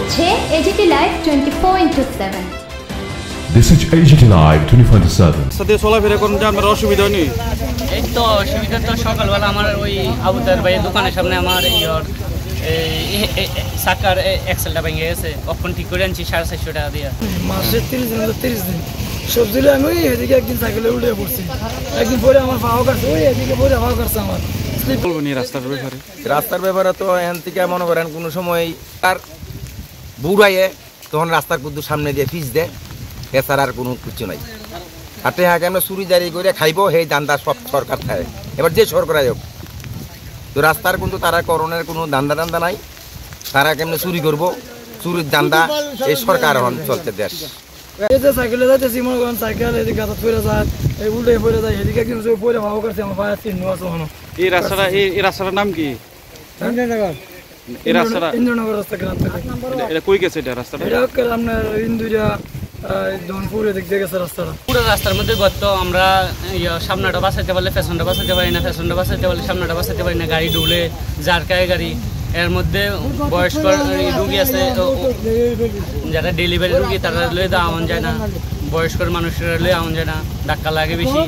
দেখছে AGT live 24/7। This is AGT Live 24/7. সাথে চলাফেরা করুন যে আমার অসুবিধা নেই। এই তো অসুবিধা তো সকালবেলা আমার ওই আবুদার ভাইয়ের দোকানের সামনে আমার সাকার এক্সেলটা ভেঙে গেছে, কখন ঠিক করে আনছি 450 টাকা দিয়ে। মাসে 30 দিন সবজি আমি ওই এদিকে একদিন সাইকেলে উঠে পড়ছি, একদিন পরে আমার পাও কাটছে, ওই এদিকে পরে পাও কাটছে আমার। বলবেন রাস্তার ব্যাপারে তো এখান থেকে মনে করেন কোনো সময় তার বুড়াইয়ে তখন রাস্তার কুদ্দুর সামনে দিয়ে ফিস দেয়, এছাড়া আর কোনো কিছু নাই। হাতে হাঁকে আমরা চুরি জারি করে খাইব, সেই দান্দা সব সরকার থাকে, এবার যে সরকারাই হোক। তো রাস্তার কিন্তু তারা করণের কোনো দান্দা নাই, তারা কেমনে চুরি করব, চুরির দান্দা এই সরকার এখন চলছে দেশ। এই যে সাইকেলে যাইতেছি মনে করেন সাইকেল এদিকে গাছ পড়ে যায়, এই উল্টে পড়ে যায়, এদিকে একদিন পরে ভাও কাটছে আমার পায়ে চিহ্ন আছে। এই রাস্তাটার নাম কি? এই রাস্তাটা ইন্দ্রনগর রাস্তা গ্রাম থেকে। এটা কই গেছে এটা রাস্তাটা? এটা আপনার ইন্দুরিয়া ধনপুর এদিক দিয়ে গেছে রাস্তাটা। পুরো রাস্তার মধ্যে গর্ত, আমরা সামনেটা বাঁচাইতে পারলে পেছনটা বাঁচাইতে পারি না, পেছনটা বাঁচাইতে পারলে সামনেটা বাঁচাইতে পারি না, গাড়ি ডুলে জারকায় গাড়ি। এর মধ্যে বয়স্ক রুগী আছে, যারা ডেলিভারি রুগী তারা লয়ে আমন যায় না, বয়স্ক মানুষেরা লয়ে আমন যায় না, ধাক্কা লাগে বেশি।